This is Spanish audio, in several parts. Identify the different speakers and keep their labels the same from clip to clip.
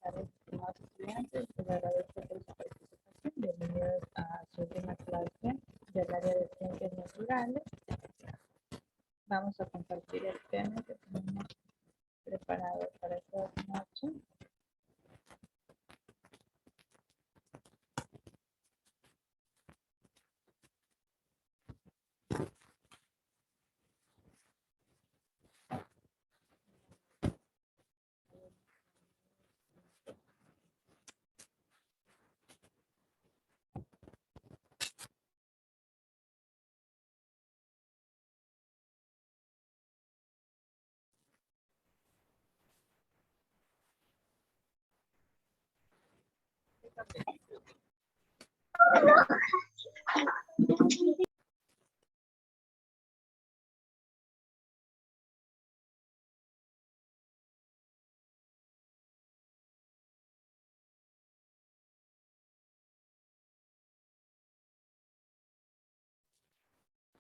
Speaker 1: Estimados estudiantes, les agradezco por su participación. Bienvenidos a su última clase del área de ciencias naturales. Vamos a compartir el tema que tenemos preparado para esta noche.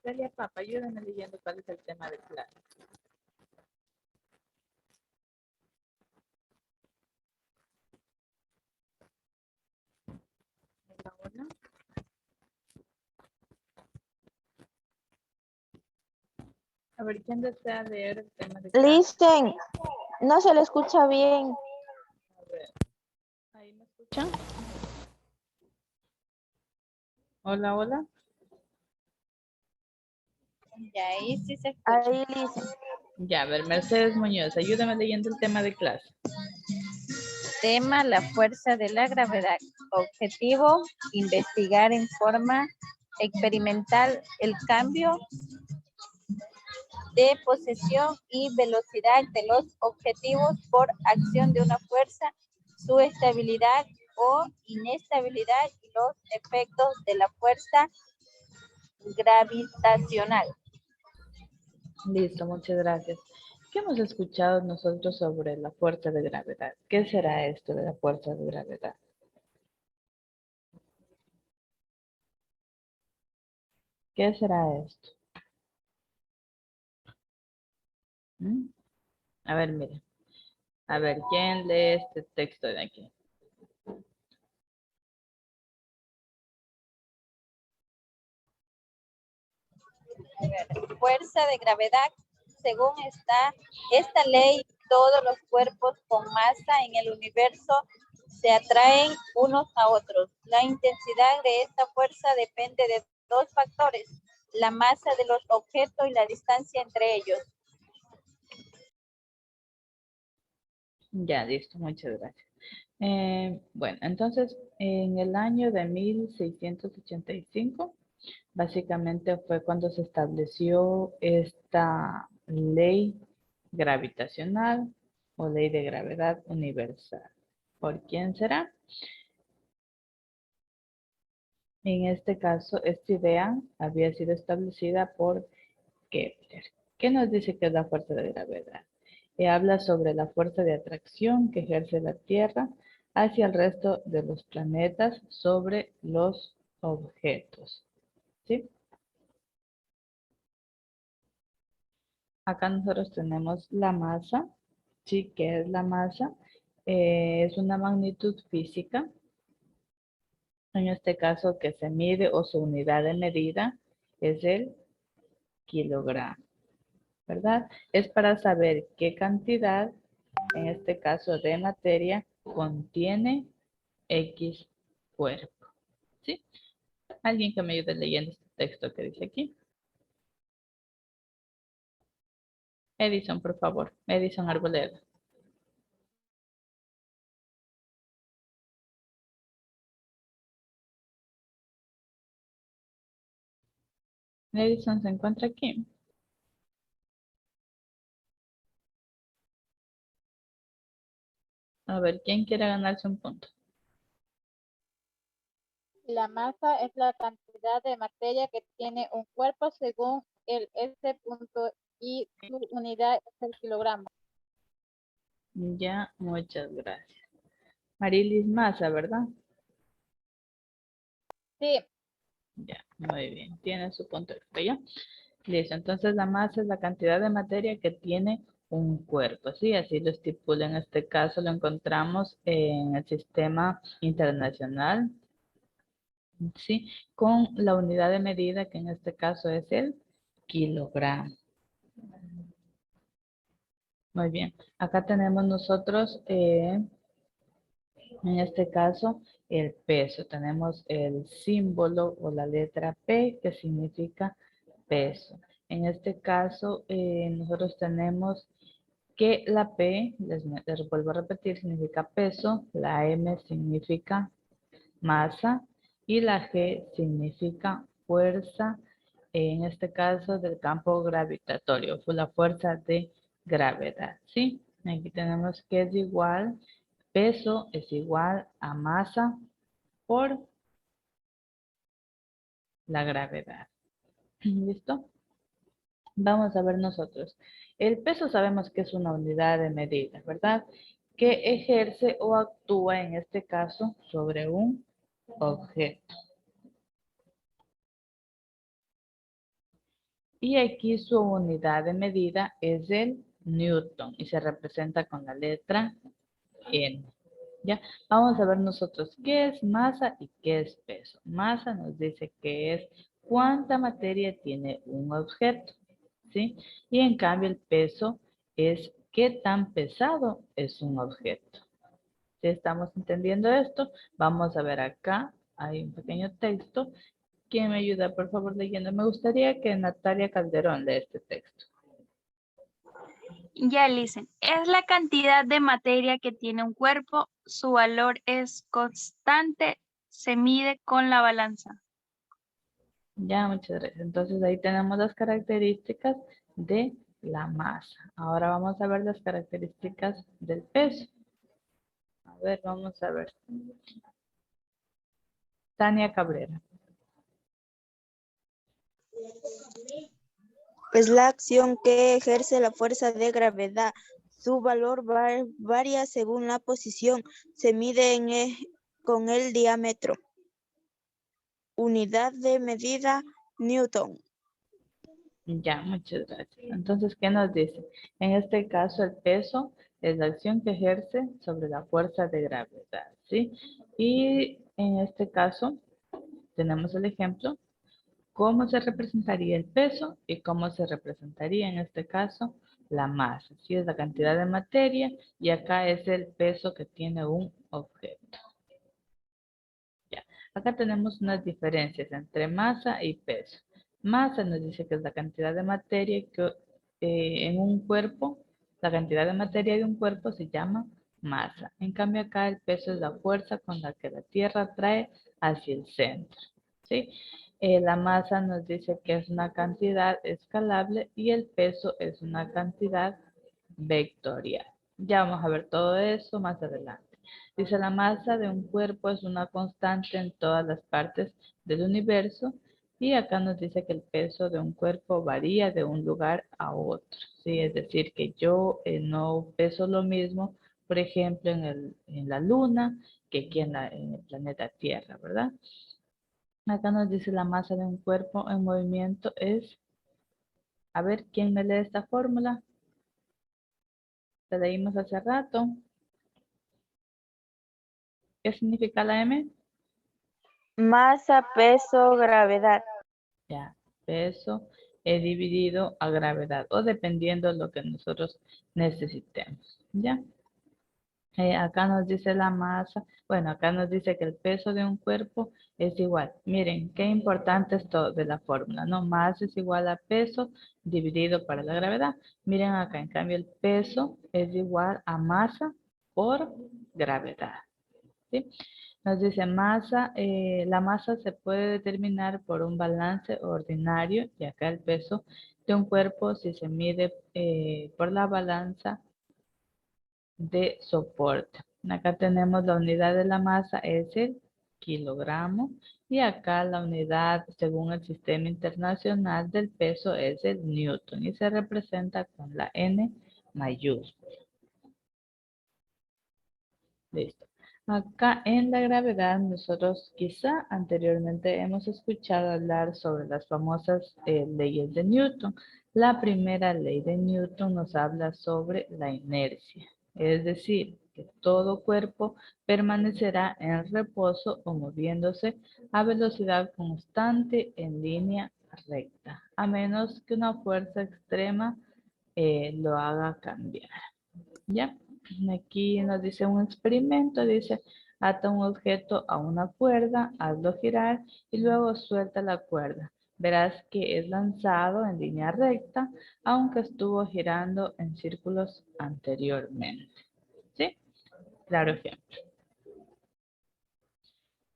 Speaker 1: Celia Papa, ayúdenme leyendo cuál es el tema de clase. Hola. A ver, ¿quién desea leer el tema de clase?
Speaker 2: Listen, no se le escucha bien.
Speaker 1: A ver, ¿ahí me escuchan? Hola, hola.
Speaker 3: Ya, ahí sí se escucha.
Speaker 2: Ahí listen.
Speaker 1: Ya, a ver, Mercedes Muñoz, ayúdame leyendo el tema de clase.
Speaker 3: Tema: la fuerza de la gravedad. Objetivo: investigar en forma experimental el cambio de posición y velocidad de los objetivos por acción de una fuerza, su estabilidad o inestabilidad y los efectos de la fuerza gravitacional.
Speaker 1: Listo, muchas gracias. ¿Qué hemos escuchado nosotros sobre la fuerza de gravedad? ¿Qué será esto de la fuerza de gravedad? ¿Qué será esto? ¿Mm? A ver, mire. A ver, ¿quién lee este texto de aquí?
Speaker 3: Fuerza de gravedad. Según esta ley, todos los cuerpos con masa en el universo se atraen unos a otros. La intensidad de esta fuerza depende de dos factores: la masa de los objetos y la distancia entre ellos.
Speaker 1: Ya, listo, muchas gracias. Bueno, entonces, en el año de 1685, básicamente fue cuando se estableció esta ley gravitacional o ley de gravedad universal. ¿Por quién será? En este caso, esta idea había sido establecida por Kepler. ¿Qué nos dice que es la fuerza de gravedad? Habla sobre la fuerza de atracción que ejerce la Tierra hacia el resto de los planetas sobre los objetos. ¿Sí? Acá nosotros tenemos la masa. ¿Sí? ¿Qué es la masa? Es una magnitud física. En este caso que se mide o su unidad de medida es el kilogramo, ¿verdad? Es para saber qué cantidad, en este caso de materia, contiene X cuerpo. ¿Sí? Alguien que me ayude leyendo este texto que dice aquí. Edison, por favor. Edison Arboleda. Edison se encuentra aquí. A ver, ¿quién quiere ganarse un punto?
Speaker 4: La masa es la cantidad de materia que tiene un cuerpo según el S. y su unidad es el kilogramo.
Speaker 1: Ya, muchas gracias. Marilis Maza, ¿verdad?
Speaker 4: Sí,
Speaker 1: Ya, muy bien. Tiene su punto extra, ¿ya? Listo. Entonces, la masa es la cantidad de materia que tiene un cuerpo, ¿sí? Así lo estipula. En este caso lo encontramos en el sistema internacional, ¿sí? Con la unidad de medida que en este caso es el kilogramo. Muy bien. Acá tenemos nosotros, en este caso, el peso. Tenemos el símbolo o la letra P que significa peso. En este caso, nosotros tenemos que la P, les vuelvo a repetir, significa peso, la M significa masa y la G significa fuerza, en este caso del campo gravitatorio, fue la fuerza de gravedad, ¿sí? Aquí tenemos que es igual, peso es igual a masa por la gravedad. ¿Listo? Vamos a ver nosotros. El peso sabemos que es una unidad de medida, ¿verdad? Que ejerce o actúa en este caso sobre un objeto. Y aquí su unidad de medida es el Newton y se representa con la letra N. ¿Ya? Vamos a ver nosotros qué es masa y qué es peso. Masa nos dice que es cuánta materia tiene un objeto, ¿sí? Y en cambio el peso es qué tan pesado es un objeto. Si estamos entendiendo esto, vamos a ver acá, hay un pequeño texto. ¿Quién me ayuda, por favor, leyendo? Me gustaría que Natalia Calderón lea este texto.
Speaker 5: Ya, listen. Es la cantidad de materia que tiene un cuerpo. Su valor es constante. Se mide con la balanza.
Speaker 1: Ya, muchas gracias. Entonces ahí tenemos las características de la masa. Ahora vamos a ver las características del peso. A ver, vamos a ver. Tania Cabrera.
Speaker 2: Es la acción que ejerce la fuerza de gravedad. Su valor varía según la posición. Se mide con el diámetro. Unidad de medida, Newton.
Speaker 1: Ya, muchas gracias. Entonces, ¿qué nos dice? En este caso, el peso es la acción que ejerce sobre la fuerza de gravedad, ¿sí? Y en este caso, tenemos el ejemplo, cómo se representaría el peso y cómo se representaría en este caso la masa. ¿Sí? Es la cantidad de materia y acá es el peso que tiene un objeto. Ya. Acá tenemos unas diferencias entre masa y peso. Masa nos dice que es la cantidad de materia que en un cuerpo, la cantidad de materia de un cuerpo se llama masa. En cambio acá el peso es la fuerza con la que la Tierra atrae hacia el centro. ¿Sí? La masa nos dice que es una cantidad escalable y el peso es una cantidad vectorial. Ya vamos a ver todo eso más adelante. Dice, la masa de un cuerpo es una constante en todas las partes del universo y acá nos dice que el peso de un cuerpo varía de un lugar a otro. ¿Sí? Es decir, que yo no peso lo mismo, por ejemplo, en la luna que aquí en el planeta Tierra, ¿verdad? Acá nos dice la masa de un cuerpo en movimiento es, a ver, ¿quién me lee esta fórmula? La leímos hace rato. ¿Qué significa la M?
Speaker 2: Masa, peso, gravedad.
Speaker 1: Ya, peso dividido a gravedad o dependiendo de lo que nosotros necesitemos. ¿Ya? Acá nos dice la masa, bueno, acá nos dice que el peso de un cuerpo es igual. Miren, qué importante esto de la fórmula, ¿no? Masa es igual a peso dividido para la gravedad. Miren acá, en cambio, el peso es igual a masa por gravedad. ¿Sí? Nos dice masa, la masa se puede determinar por un balance ordinario y acá el peso de un cuerpo si se mide por la balanza de soporte. Acá tenemos la unidad de la masa es el kilogramo y acá la unidad según el sistema internacional del peso es el newton y se representa con la N mayúscula. Listo. Acá en la gravedad, nosotros quizá anteriormente hemos escuchado hablar sobre las famosas leyes de Newton. La primera ley de Newton nos habla sobre la inercia, es decir, que todo cuerpo permanecerá en reposo o moviéndose a velocidad constante en línea recta, a menos que una fuerza extrema lo haga cambiar. ¿Ya? Aquí nos dice un experimento, dice, ata un objeto a una cuerda, hazlo girar y luego suelta la cuerda. Verás que es lanzado en línea recta, aunque estuvo girando en círculos anteriormente. ¿Sí? Claro ejemplo.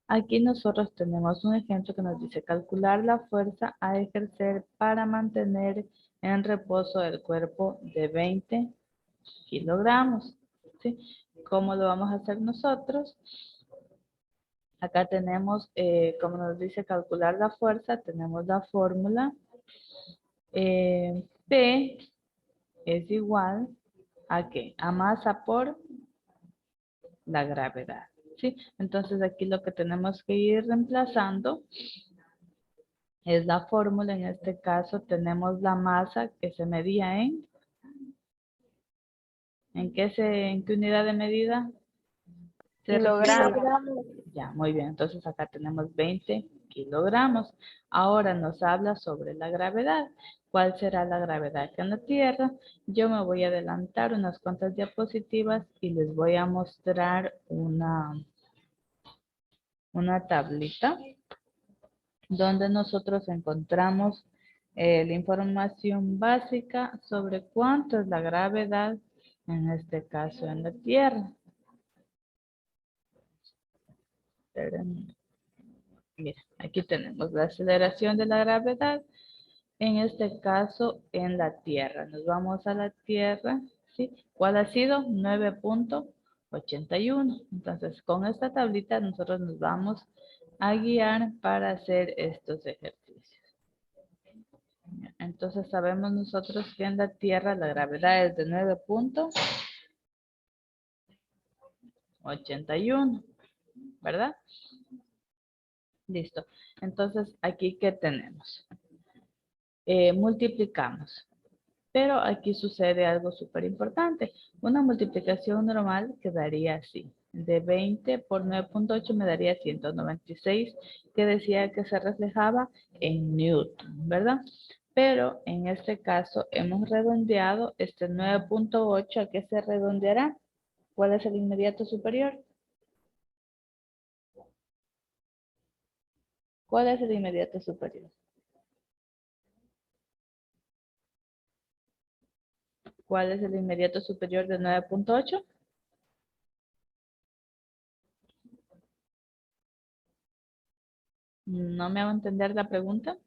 Speaker 1: Aquí nosotros tenemos un ejemplo que nos dice calcular la fuerza a ejercer para mantener en reposo el cuerpo de 20 kilogramos. ¿Sí? ¿Cómo lo vamos a hacer nosotros? Acá tenemos, como nos dice calcular la fuerza, tenemos la fórmula. P es igual a ¿qué? A masa por la gravedad. ¿Sí? Entonces aquí lo que tenemos que ir reemplazando es la fórmula. En este caso tenemos la masa que se medía ¿en qué unidad de medida? Se refiere.
Speaker 2: Kilogramos.
Speaker 1: Ya, muy bien. Entonces acá tenemos 20 kilogramos. Ahora nos habla sobre la gravedad. ¿Cuál será la gravedad acá en la Tierra? Yo me voy a adelantar unas cuantas diapositivas y les voy a mostrar una tablita donde nosotros encontramos la información básica sobre cuánto es la gravedad, en este caso en la Tierra. Mira, aquí tenemos la aceleración de la gravedad, en este caso en la Tierra. Nos vamos a la Tierra, ¿sí? ¿Cuál ha sido? 9.81. Entonces, con esta tablita nosotros nos vamos a guiar para hacer estos ejercicios. Entonces, sabemos nosotros que en la Tierra la gravedad es de 9.81, ¿verdad? Listo. Entonces, aquí, ¿qué tenemos? Multiplicamos. Pero aquí sucede algo súper importante. Una multiplicación normal quedaría así. De 20 por 9.8 me daría 196, que decía que se reflejaba en Newton, ¿verdad? Pero en este caso hemos redondeado este 9.8. ¿A qué se redondeará? ¿Cuál es el inmediato superior? ¿Cuál es el inmediato superior? ¿Cuál es el inmediato superior de 9.8? ¿No me hago entender la pregunta?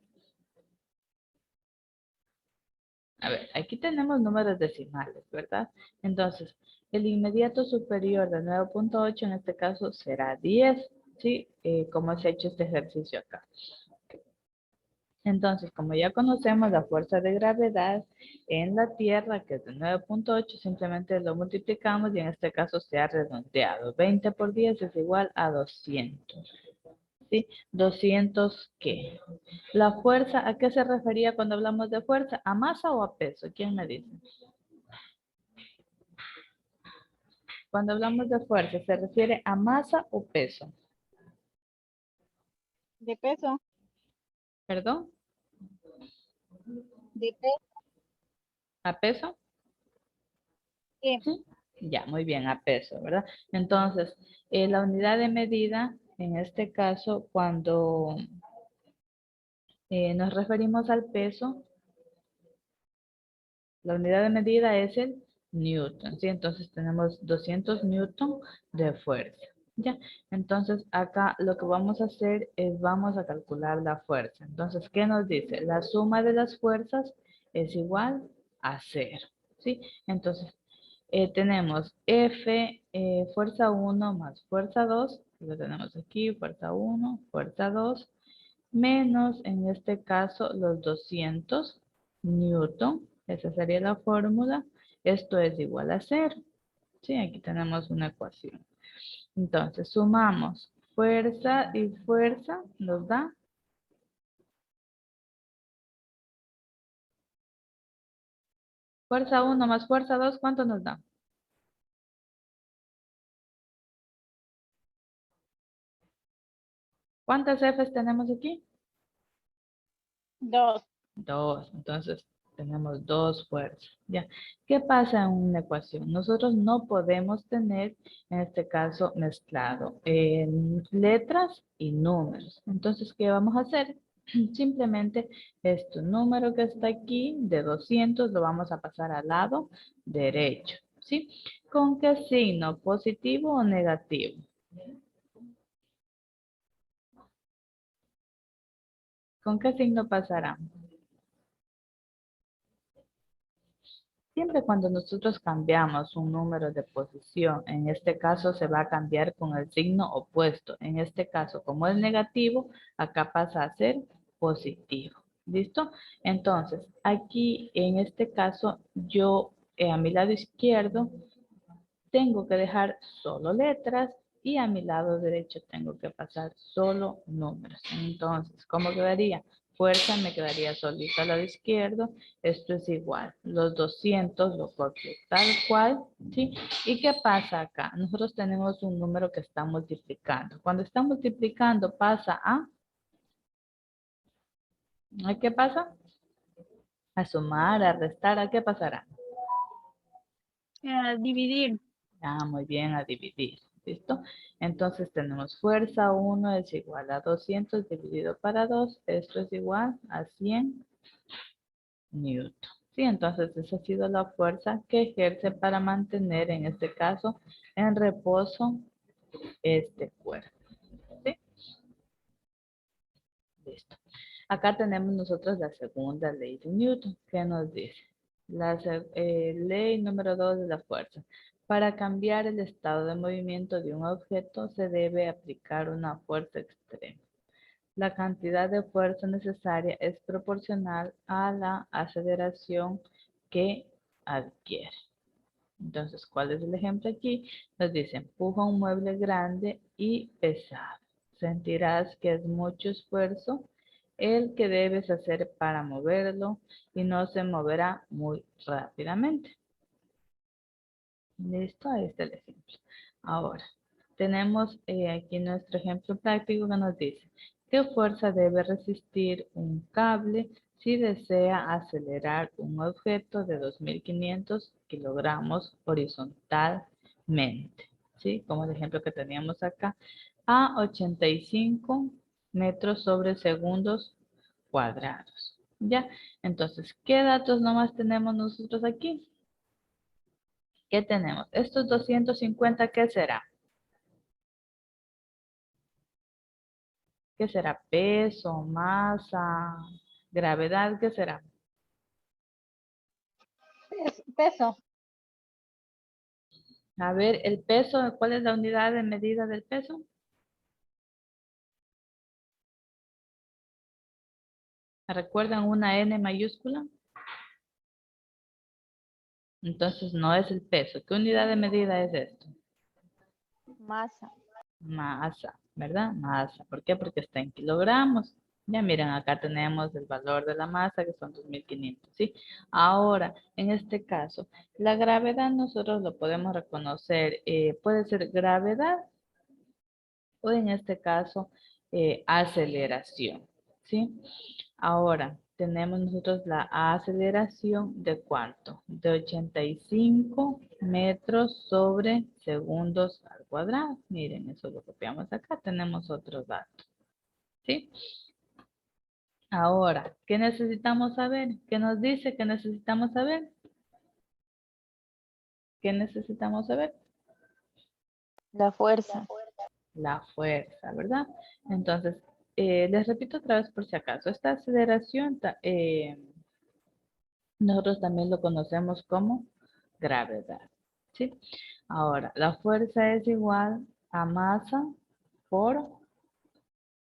Speaker 1: A ver, aquí tenemos números decimales, ¿verdad? Entonces, el inmediato superior de 9.8 en este caso será 10, ¿sí? Como se ha hecho este ejercicio acá. Entonces, como ya conocemos la fuerza de gravedad en la Tierra, que es de 9.8, simplemente lo multiplicamos y en este caso se ha redondeado. 20 por 10 es igual a 200. ¿Sí? 200, ¿qué? La fuerza, ¿a qué se refería cuando hablamos de fuerza? ¿A masa o a peso? ¿Quién me dice? Cuando hablamos de fuerza, ¿se refiere a masa o peso?
Speaker 4: De peso,
Speaker 1: ¿Perdón?
Speaker 4: de peso,
Speaker 1: ¿A peso?
Speaker 4: sí,
Speaker 1: Sí. Ya, muy bien, a peso, ¿verdad? Entonces, la unidad de medida, en este caso, cuando nos referimos al peso, la unidad de medida es el Newton, ¿sí? Entonces tenemos 200 Newton de fuerza, ¿ya? Entonces acá lo que vamos a hacer es vamos a calcular la fuerza. Entonces, ¿qué nos dice? La suma de las fuerzas es igual a 0, ¿sí? Entonces, tenemos F, fuerza 1 más fuerza 2, lo tenemos aquí, fuerza 1, fuerza 2, menos en este caso los 200 Newton, esa sería la fórmula, esto es igual a 0, Sí, aquí tenemos una ecuación. Entonces, sumamos fuerza y fuerza, nos da fuerza 1 más fuerza 2, ¿cuánto nos da? ¿Cuántas Fs tenemos aquí?
Speaker 4: 2.
Speaker 1: 2. Entonces, tenemos 2 fuerzas. ¿Ya? ¿Qué pasa en una ecuación? Nosotros no podemos tener, en este caso, mezclado letras y números. Entonces, ¿qué vamos a hacer? Simplemente este número que está aquí de 200 lo vamos a pasar al lado derecho. ¿Sí? ¿Con qué signo? ¿Positivo o negativo? ¿Con qué signo pasará? Siempre cuando nosotros cambiamos un número de posición, en este caso se va a cambiar con el signo opuesto. En este caso, como es negativo, acá pasa a ser positivo. ¿Listo? Entonces, aquí en este caso, yo a mi lado izquierdo tengo que dejar solo letras y a mi lado derecho tengo que pasar solo números. Entonces, ¿cómo quedaría? Fuerza me quedaría solita al lado izquierdo. Esto es igual. Los 200 lo copio tal cual, ¿sí? ¿Y qué pasa acá? Nosotros tenemos un número que está multiplicando. Cuando está multiplicando pasa ¿a qué pasa? A sumar, a restar, ¿a qué pasará?
Speaker 5: Dividir.
Speaker 1: Ah, muy bien, a dividir. ¿Listo? Entonces tenemos fuerza 1 es igual a 200 dividido para 2. Esto es igual a 100 newton. Sí, entonces esa ha sido la fuerza que ejerce para mantener, en este caso, en reposo este cuerpo. ¿Sí? Listo. Acá tenemos nosotros la segunda ley de Newton. ¿Qué nos dice? La ley número 2 de la fuerza. Para cambiar el estado de movimiento de un objeto se debe aplicar una fuerza extrema. La cantidad de fuerza necesaria es proporcional a la aceleración que adquiere. Entonces, ¿cuál es el ejemplo aquí? Nos dice, empuja un mueble grande y pesado. Sentirás que es mucho esfuerzo el que debes hacer para moverlo y no se moverá muy rápidamente. Listo, ahí está el ejemplo. Ahora, tenemos aquí nuestro ejemplo práctico que nos dice, ¿qué fuerza debe resistir un cable si desea acelerar un objeto de 2.500 kilogramos horizontalmente? ¿Sí? Como el ejemplo que teníamos acá, a 85 metros sobre segundos cuadrados. ¿Ya? Entonces, ¿qué datos nomás tenemos nosotros aquí? ¿Qué tenemos? Estos 250, ¿qué será? ¿Qué será? Peso, masa, gravedad, ¿qué será?
Speaker 4: Peso.
Speaker 1: A ver, el peso, ¿cuál es la unidad de medida del peso? ¿Recuerdan una N mayúscula? Entonces no es el peso. ¿Qué unidad de medida es esto?
Speaker 2: Masa.
Speaker 1: Masa, ¿verdad? Masa. ¿Por qué? Porque está en kilogramos. Ya miren, acá tenemos el valor de la masa que son 2.500, ¿sí? Ahora, en este caso, la gravedad nosotros lo podemos reconocer, puede ser gravedad o en este caso, aceleración, ¿sí? Ahora, tenemos nosotros la aceleración de ¿cuánto? De 85 metros sobre segundos al cuadrado. Miren, eso lo copiamos acá. Tenemos otro dato. ¿Sí? Ahora, ¿qué necesitamos saber? ¿Qué nos dice que necesitamos saber? ¿Qué necesitamos saber?
Speaker 2: La fuerza.
Speaker 1: La fuerza, ¿verdad? Entonces, les repito otra vez por si acaso. Esta aceleración nosotros también lo conocemos como gravedad, ¿sí? Ahora, la fuerza es igual a masa por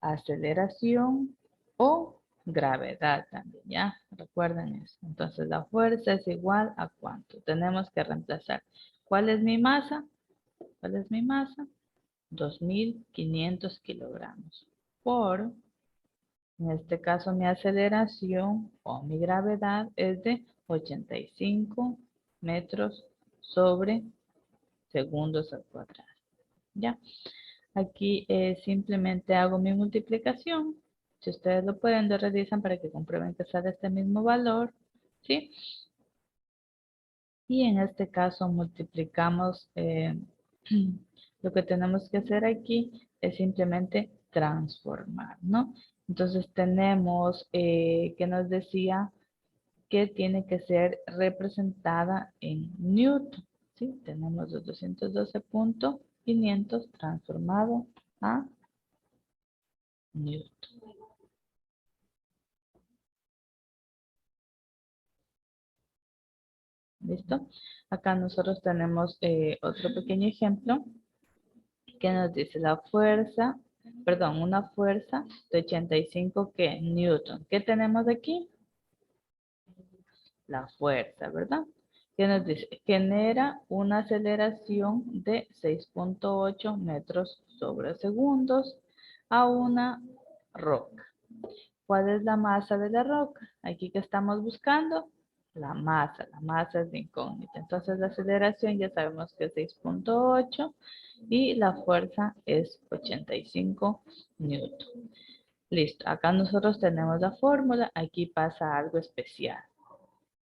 Speaker 1: aceleración o gravedad también, ¿ya? Recuerden eso. Entonces, la fuerza es igual a ¿cuánto? Tenemos que reemplazar ¿Cuál es mi masa? ¿Cuál es mi masa? 2.500 kilogramos por, en este caso, mi aceleración o mi gravedad es de 85 metros sobre segundos al cuadrado. ¿Ya? Aquí simplemente hago mi multiplicación. Si ustedes lo pueden, lo revisan para que comprueben que sale este mismo valor. ¿Sí? Y en este caso multiplicamos, lo que tenemos que hacer aquí es simplemente transformar, ¿no? Entonces tenemos que nos decía que tiene que ser representada en Newton, ¿sí? Tenemos los 212.500 transformado a Newton. ¿Listo? Acá nosotros tenemos otro pequeño ejemplo que nos dice la fuerza, perdón, una fuerza de 85 ¿qué? Newton. ¿Qué tenemos aquí? La fuerza, ¿verdad? Que nos dice, genera una aceleración de 6.8 metros sobre segundos a una roca. ¿Cuál es la masa de la roca? Aquí que estamos buscando la masa es de incógnita. Entonces la aceleración ya sabemos que es 6.8 y la fuerza es 85 newton. Listo, acá nosotros tenemos la fórmula, aquí pasa algo especial.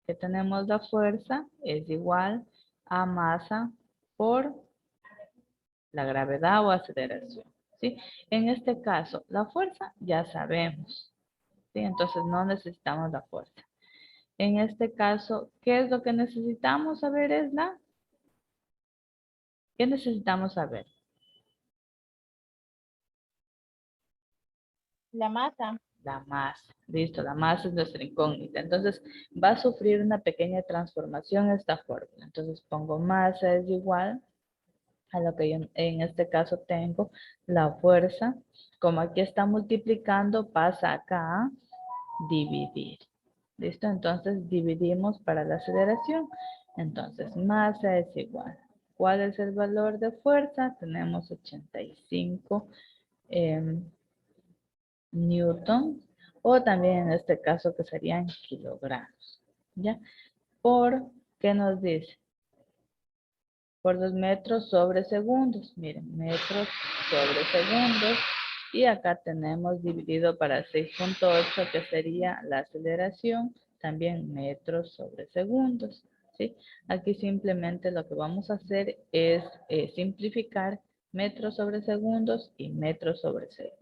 Speaker 1: Que tenemos la fuerza es igual a masa por la gravedad o aceleración. ¿Sí? En este caso, la fuerza ya sabemos. ¿Sí? Entonces no necesitamos la fuerza. En este caso, ¿qué es lo que necesitamos saber? ¿Qué necesitamos saber?
Speaker 4: La masa.
Speaker 1: La masa. Listo, la masa es nuestra incógnita. Entonces, va a sufrir una pequeña transformación esta fórmula. Entonces, pongo masa es igual a lo que yo en este caso tengo la fuerza. Como aquí está multiplicando, pasa acá a dividir. ¿Listo? Entonces, dividimos para la aceleración. Entonces, masa es igual. ¿Cuál es el valor de fuerza? Tenemos 85 newton, o también en este caso que serían kilogramos. ¿Ya? ¿Por qué nos dice? Por 2 metros sobre segundos. Miren, metros sobre segundos. Y acá tenemos dividido para 6.8, que sería la aceleración, también metros sobre segundos. ¿Sí? Aquí simplemente lo que vamos a hacer es simplificar metros sobre segundos y metros sobre segundos.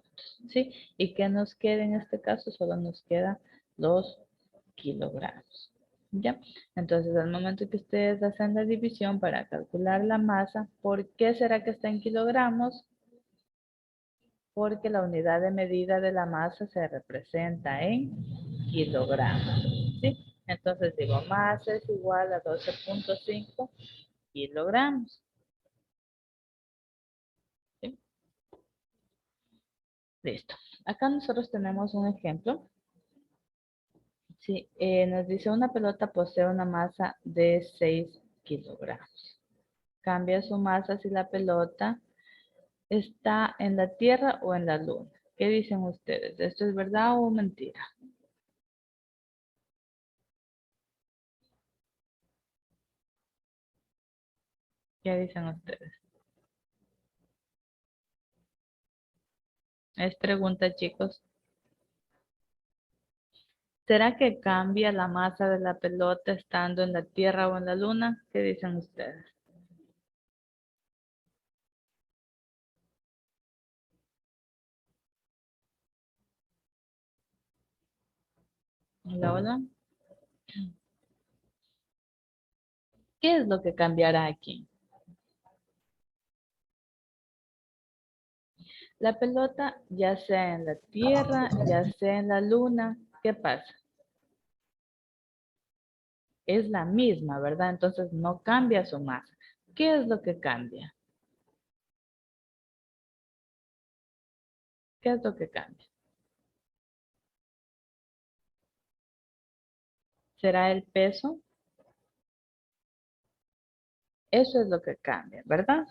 Speaker 1: ¿Sí? Y que nos queda en este caso, solo nos quedan los kilogramos. ¿Ya? Entonces, al momento que ustedes hacen la división para calcular la masa, ¿por qué será que está en kilogramos? Porque la unidad de medida de la masa se representa en kilogramos. ¿Sí? Entonces digo, masa es igual a 12.5 kilogramos. ¿Sí? Listo. Acá nosotros tenemos un ejemplo. Sí, nos dice una pelota posee una masa de 6 kilogramos. Cambia su masa si la pelota está en la Tierra o en la Luna. ¿Qué dicen ustedes? ¿Esto es verdad o mentira? ¿Qué dicen ustedes? Es pregunta, chicos. ¿Será que cambia la masa de la pelota estando en la Tierra o en la Luna? ¿Qué dicen ustedes? Hola, hola. ¿Qué es lo que cambiará aquí? La pelota, ya sea en la Tierra, ya sea en la Luna, ¿qué pasa? Es la misma, ¿verdad? Entonces no cambia su masa. ¿Qué es lo que cambia? ¿Qué es lo que cambia? ¿Será el peso? Eso es lo que cambia, ¿verdad?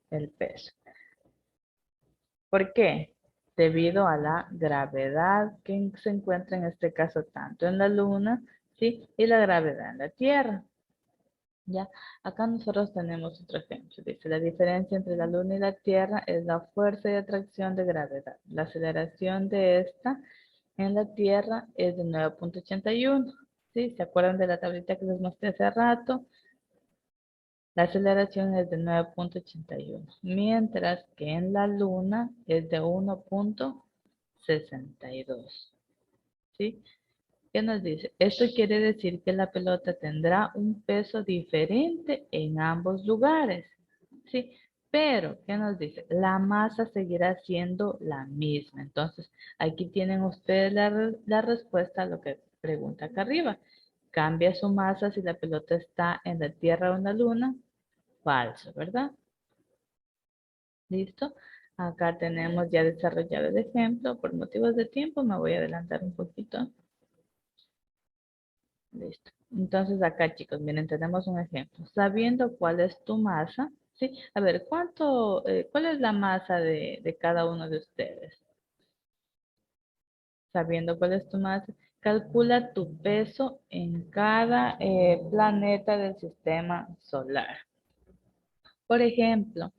Speaker 1: El peso. ¿Por qué? Debido a la gravedad que se encuentra en este caso tanto en la Luna, ¿sí? Y la gravedad en la Tierra. Ya, acá nosotros tenemos otro ejemplo. Dice, la diferencia entre la Luna y la Tierra es la fuerza de atracción de gravedad. La aceleración de esta en la Tierra es de 9.81. ¿Sí? ¿Se acuerdan de la tablita que les mostré hace rato? La aceleración es de 9.81, mientras que en la Luna es de 1.62. ¿Sí? ¿Qué nos dice? Esto quiere decir que la pelota tendrá un peso diferente en ambos lugares. ¿Sí? Pero, ¿qué nos dice? La masa seguirá siendo la misma. Entonces, aquí tienen ustedes la respuesta a lo que pregunta acá arriba. ¿Cambia su masa si la pelota está en la Tierra o en la Luna? Falso, ¿verdad? ¿Listo? Acá tenemos ya desarrollado el ejemplo. Por motivos de tiempo me voy a adelantar un poquito. Listo. Entonces acá, chicos, miren, tenemos un ejemplo. Sabiendo cuál es tu masa, ¿sí? A ver, ¿cuál es la masa de cada uno de ustedes? Sabiendo cuál es tu masa, calcula tu peso en cada planeta del sistema solar. Por ejemplo,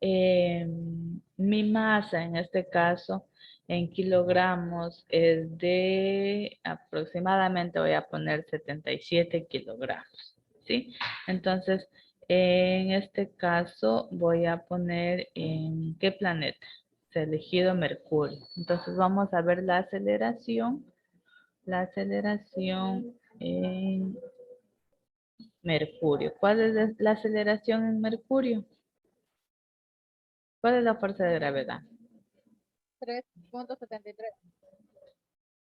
Speaker 1: mi masa en este caso en kilogramos es de aproximadamente, voy a poner 77 kilogramos, ¿sí? Entonces, en este caso voy a poner en qué planeta. Se ha elegido Mercurio. Entonces vamos a ver la aceleración. La aceleración en Mercurio. ¿Cuál es la aceleración en Mercurio? ¿Cuál es la fuerza de gravedad?
Speaker 4: 3.73.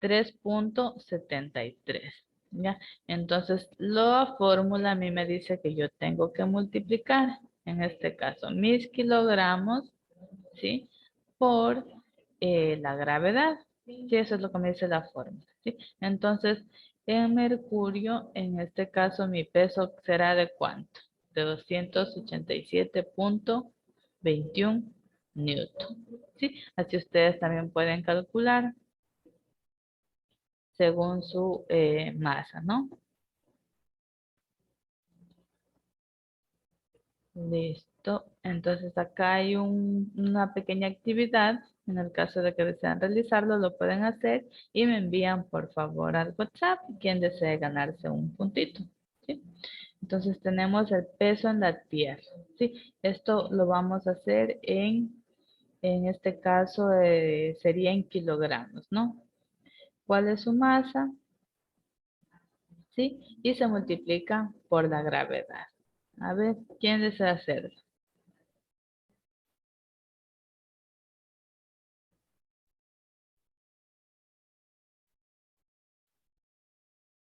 Speaker 1: 3.73. ¿Ya? Entonces, la fórmula a mí me dice que yo tengo que multiplicar, en este caso, mis kilogramos, ¿sí? Por la gravedad. Sí, eso es lo que me dice la fórmula, ¿sí? Entonces, en mercurio, en este caso, mi peso será ¿de cuánto? De 287.21 newton. ¿Sí? Así ustedes también pueden calcular según su masa, ¿no? Listo. Entonces acá hay una pequeña actividad. En el caso de que desean realizarlo, lo pueden hacer y me envían por favor al WhatsApp quien desee ganarse un puntito. ¿Sí? Entonces tenemos el peso en la tierra. ¿Sí? Esto lo vamos a hacer en este caso sería en kilogramos, ¿no? ¿Cuál es su masa? ¿Sí? Y se multiplica por la gravedad. A ver, ¿quién desea hacerlo?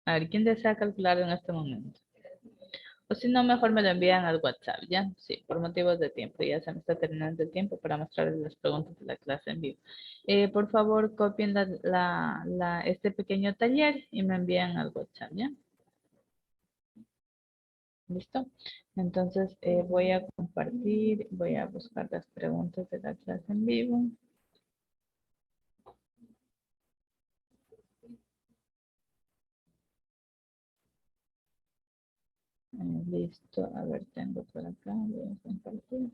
Speaker 1: A ver, ¿quién desea calcularlo en este momento? O si no, mejor me lo envían al WhatsApp, ¿ya? Sí, por motivos de tiempo. Ya se me está terminando el tiempo para mostrarles las preguntas de la clase en vivo. Por favor, copien este pequeño taller y me envían al WhatsApp, ¿ya? ¿Listo? Entonces, voy a compartir, voy a buscar las preguntas de la clase en vivo. Listo, a ver, tengo por acá, voy a compartir.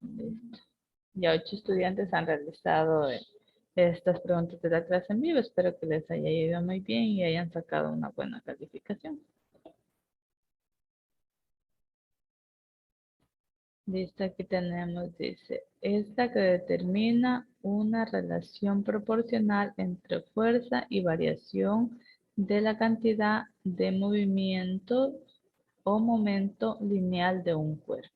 Speaker 1: Listo. Ya 8 estudiantes han realizado estas preguntas de la clase en vivo. Espero que les haya ido muy bien y hayan sacado una buena calificación. Listo, aquí tenemos, dice, esta que determina una relación proporcional entre fuerza y variación de la cantidad de movimiento o momento lineal de un cuerpo.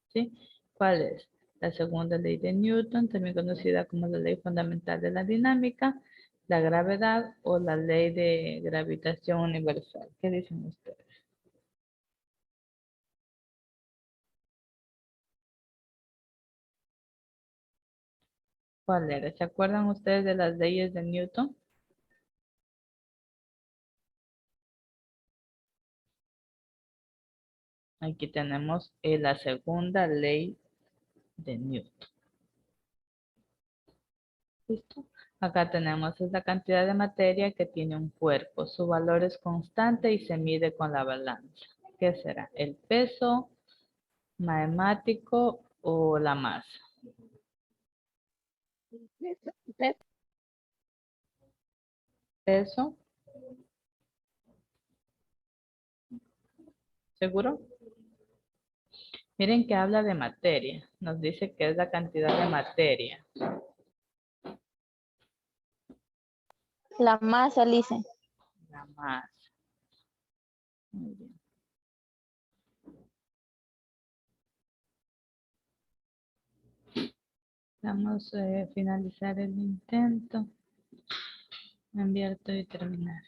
Speaker 1: ¿Sí? ¿Cuál es? La segunda ley de Newton, también conocida como la ley fundamental de la dinámica, la gravedad o la ley de gravitación universal. ¿Qué dicen ustedes? ¿Cuál era? ¿Se acuerdan ustedes de las leyes de Newton? Aquí tenemos la segunda ley de Newton. ¿Listo? Acá tenemos es la cantidad de materia que tiene un cuerpo. Su valor es constante y se mide con la balanza. ¿Qué será? ¿El peso matemático o la masa? Peso. ¿Seguro? Miren que habla de materia. Nos dice que es la cantidad de materia.
Speaker 2: La masa, dice.
Speaker 1: La masa. Muy bien. Vamos a finalizar el intento. Enviar todo y terminar.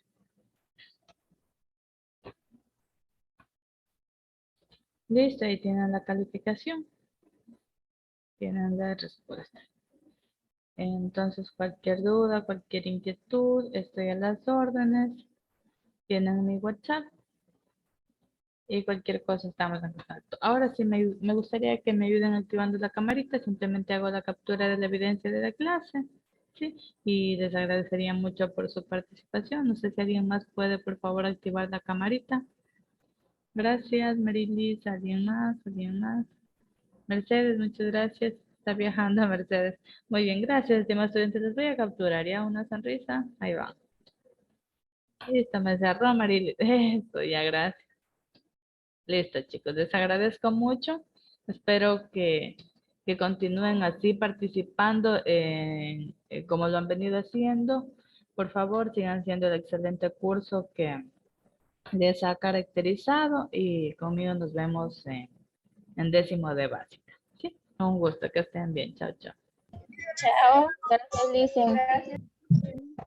Speaker 1: Listo, ahí tienen la calificación. Tienen la respuesta. Entonces, cualquier duda, cualquier inquietud, estoy a las órdenes. Tienen mi WhatsApp. Y cualquier cosa estamos en contacto. Ahora sí me gustaría que me ayuden activando la camarita. Simplemente hago la captura de la evidencia de la clase. ¿Sí? Y les agradecería mucho por su participación. No sé si alguien más puede, por favor, activar la camarita. Gracias, Marilis. ¿Alguien más? ¿Alguien más? Mercedes, muchas gracias. Está viajando Mercedes. Muy bien, gracias, estimados estudiantes. Les voy a capturar ya una sonrisa. Ahí va. Listo, me cerró Marilis. Eso, ya, gracias. Listo, chicos, les agradezco mucho. Espero que continúen así participando como lo han venido haciendo. Por favor, sigan haciendo el excelente curso que les ha caracterizado y conmigo nos vemos en 10º de básica. ¿Sí? Un gusto, que estén bien. Chao, chao.
Speaker 3: Chao.
Speaker 2: Gracias, Lice.